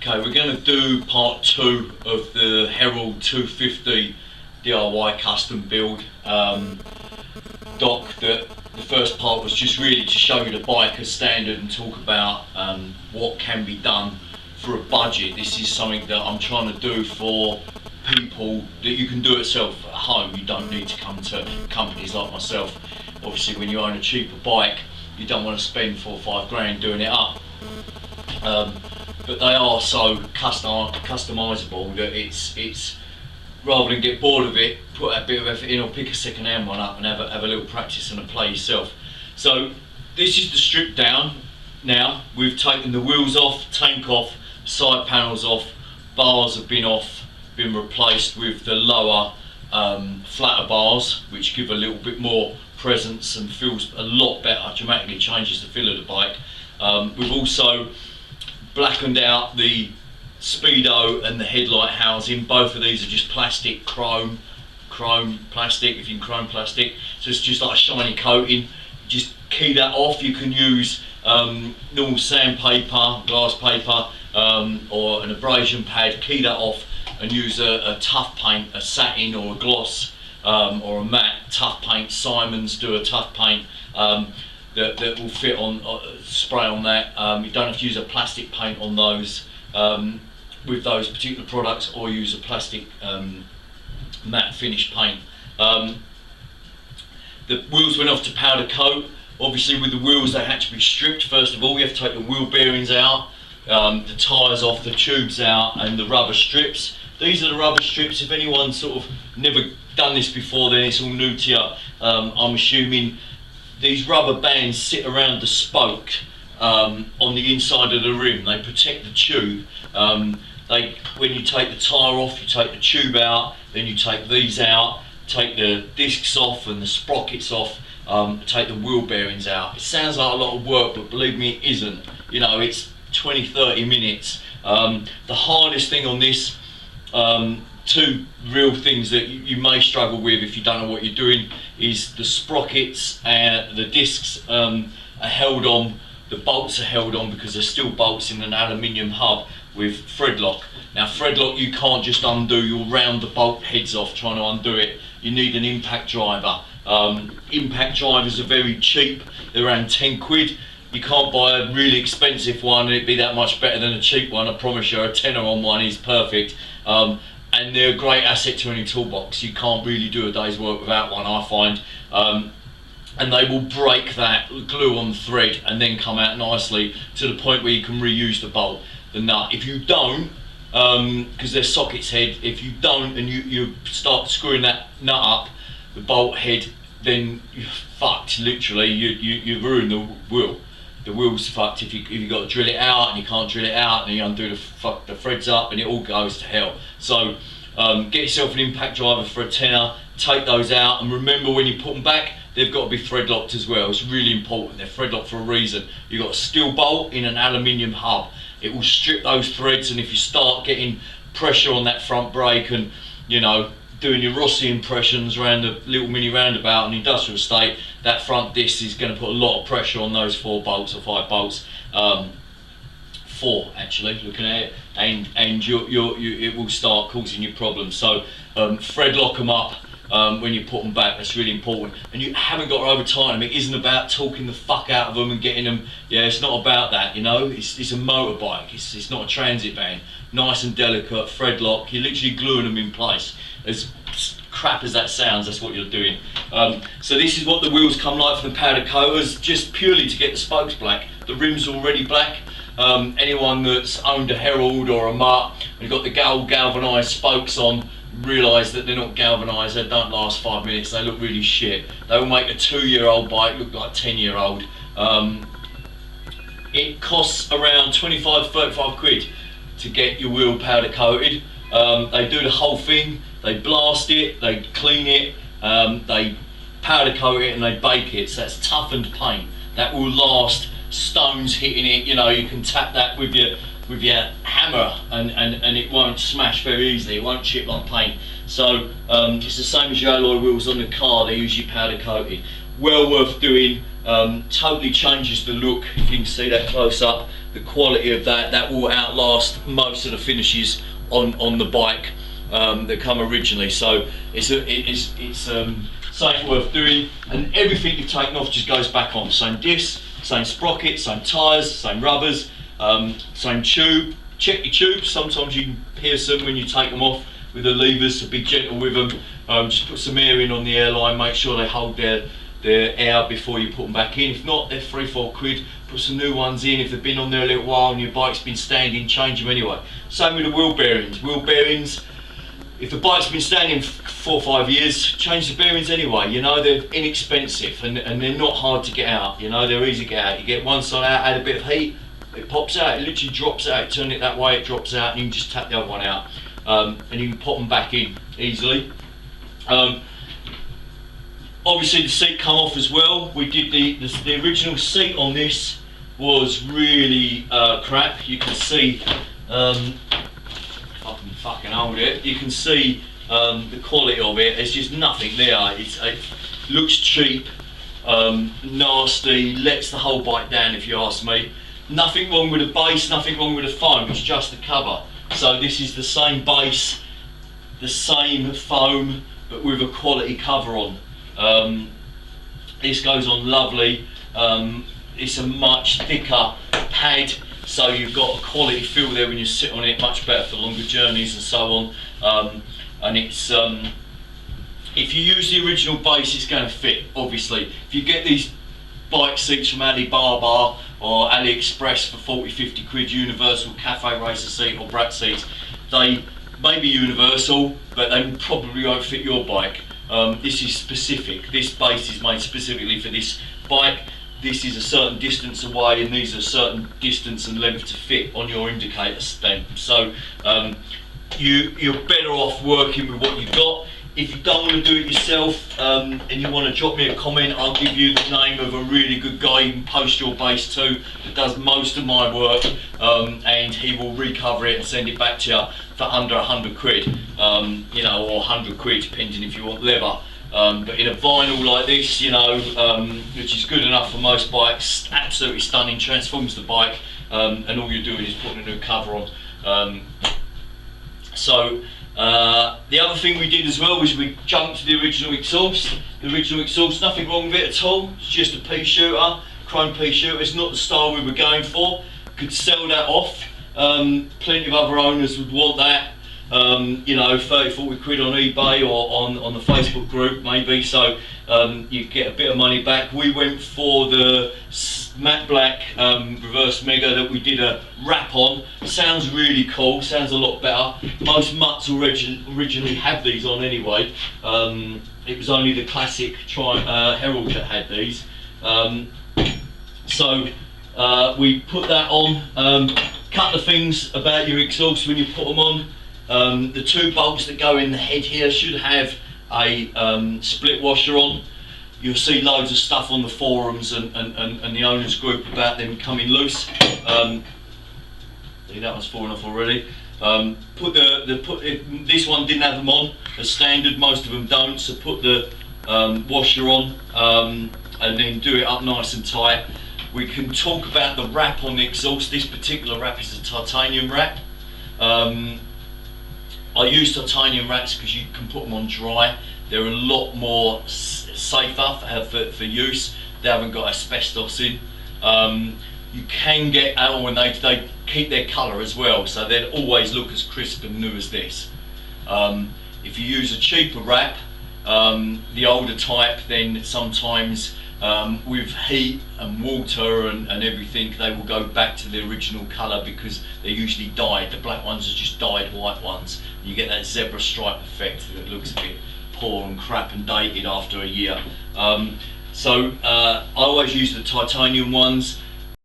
Okay, we're going to do part 2 of the Herald 250 DIY custom build doc. The first part was just really to show you the bike as standard and talk about what can be done for a budget. This is something that I'm trying to do for people that you can do it yourself at home. You don't need to come to companies like myself. Obviously when you own a cheaper bike you don't want to spend 4 or 5 grand doing it up. But they are so customizable that it's rather than get bored of it, put a bit of effort in or pick a second hand one up and have a little practice and a play yourself. So this is the strip down. Now we've taken the wheels off, tank off, side panels off, bars have been replaced with the lower flatter bars, which give a little bit more presence and feels a lot better, dramatically changes the feel of the bike. We've also blackened out the speedo and the headlight housing. Both of these are just plastic, chrome plastic, if you can chrome plastic, so it's just like a shiny coating. Just key that off. You can use normal sandpaper, glass paper, or an abrasion pad. Key that off and use a tough paint, a satin or a gloss, or a matte tough paint. Simon's do a tough paint that will fit on, spray on that. You don't have to use a plastic paint on those with those particular products, or use a plastic matte finish paint. The wheels went off to powder coat. Obviously with the wheels they had to be stripped. First of all we have to take the wheel bearings out, the tyres off, the tubes out, and the rubber strips. These are the rubber strips. If anyone's sort of never done this before, then it's all new to you. I'm assuming these rubber bands sit around the spoke on the inside of the rim. They protect the tube. When you take the tyre off, you take the tube out, then you take these out, take the discs off and the sprockets off, take the wheel bearings out. It sounds like a lot of work, but believe me, it isn't. You know, it's 20-30 minutes. The hardest thing on this, two real things that you may struggle with if you don't know what you're doing, is the sprockets and the discs are held on, the bolts are held on because they're still bolts in an aluminium hub with thread lock. Now thread lock you can't just undo, you'll round the bolt heads off trying to undo it. You need an impact driver. Impact drivers are very cheap, they're around 10 quid. You can't buy a really expensive one and it'd be that much better than a cheap one. I promise you, a tenner on one is perfect. And they're a great asset to any toolbox. You can't really do a day's work without one, I find. And they will break that glue on the thread and then come out nicely to the point where you can reuse the bolt, the nut. If you don't, because they're sockets head, if you don't and you start screwing that nut up, the bolt head, then you're fucked, literally. You ruin the wheel. The wheel's fucked if you got to drill it out and you can't drill it out, and you undo the threads up and it all goes to hell. So get yourself an impact driver for a tenner, take those out, and remember when you put them back they've got to be thread locked as well. It's really important, they're thread locked for a reason. You've got a steel bolt in an aluminium hub. It will strip those threads, and if you start getting pressure on that front brake and, you know, doing your Rossi impressions around the little mini roundabout in the industrial estate, that front disc is going to put a lot of pressure on those 4 bolts or 5 bolts. 4 actually, looking at it, and it will start causing you problems. So thread lock them up when you put them back. That's really important. And you haven't got to over tighten them. It isn't about talking the fuck out of them and getting them. Yeah, it's not about that. You know, it's a motorbike. It's not a transit van. Nice and delicate, thread lock. You're literally gluing them in place. As crap as that sounds, that's what you're doing. So this is what the wheels come like from the powder coaters, just purely to get the spokes black. The rim's already black. Anyone that's owned a Herald or a Mutt and got the galvanised spokes on, realise that they're not galvanised, they don't last 5 minutes, they look really shit. They will make a 2-year-old bike look like a 10-year-old. It costs around 25-35 quid to get your wheel powder coated. They do the whole thing, they blast it, they clean it, they powder coat it and they bake it. So that's toughened paint. That will last, stones hitting it, you know, you can tap that with your hammer and it won't smash very easily, it won't chip like paint. So it's the same as your alloy wheels on the car, they're usually powder coated. Well worth doing, totally changes the look. If you can see that close up, the quality of that will outlast most of the finishes on the bike that come originally. So it's something worth doing, and everything you've taken off just goes back on. Same disc, same sprocket, same tyres, same rubbers, same tube. Check your tubes. Sometimes you can pierce them when you take them off with the levers, so be gentle with them. Just put some air in on the airline, make sure they hold their air before you put them back in. If not, they're £3-4. Put some new ones in. If they've been on there a little while and your bike's been standing, change them anyway. Same with the wheel bearings. Wheel bearings, if the bike's been standing 4 or 5 years, change the bearings anyway. You know, they're inexpensive and they're not hard to get out. You know, they're easy to get out. You get one side out, add a bit of heat, it pops out, it literally drops out. Turn it that way, it drops out, and you can just tap the other one out. And you can pop them back in easily. Obviously the seat come off as well. We did the original seat on this was really crap. You can see, fucking hold it. You can see the quality of it. There's just nothing there. It looks cheap, nasty, lets the whole bike down if you ask me. Nothing wrong with the base, nothing wrong with the foam. It's just the cover. So this is the same base, the same foam, but with a quality cover on. This goes on lovely. It's a much thicker pad, so you've got a quality feel there when you sit on it, much better for longer journeys and so on. And it's if you use the original base, it's going to fit, obviously. If you get these bike seats from Alibaba or AliExpress for 40-50 quid, universal cafe racer seat or brat seats, they may be universal, but they probably won't fit your bike. This is specific. This base is made specifically for this bike. This is a certain distance away, and these are a certain distance and length to fit on your indicator stamp. So you're better off working with what you've got. If you don't want to do it yourself and you want to drop me a comment, I'll give you the name of a really good guy you can post your base to that does most of my work, and he will recover it and send it back to you for under 100 quid, you know, or 100 quid depending if you want leather. But in a vinyl like this, you know, which is good enough for most bikes, absolutely stunning, transforms the bike, and all you're doing is putting a new cover on. The other thing we did as well was we jumped to the original exhaust. The original exhaust, nothing wrong with it at all. It's just a pea shooter, chrome pea shooter. It's not the style we were going for. Could sell that off. Plenty of other owners would want that. You know, 30-40 quid on eBay or on the Facebook group maybe, so you get a bit of money back. We went for the matte black reverse mega that we did a wrap on. Sounds really cool, sounds a lot better. Most Mutts originally had these on anyway. It was only the classic Herald that had these. We put that on. Couple of things about your exhaust when you put them on. The two bolts that go in the head here should have a split washer on. You'll see loads of stuff on the forums and the owners group about them coming loose. See, that one's fallen off already. This one didn't have them on as standard, most of them don't, so put the washer on and then do it up nice and tight. We can talk about the wrap on the exhaust. This particular wrap is a titanium wrap. I use titanium wraps because you can put them on dry. They're a lot more safer for use. They haven't got asbestos in. You can get out when they keep their colour as well, so they'd always look as crisp and new as this. If you use a cheaper wrap, the older type, then sometimes with heat and water and everything, they will go back to the original colour because they're usually dyed. The black ones are just dyed white ones. You get that zebra stripe effect that looks a bit poor and crap and dated after a year. I always use the titanium ones.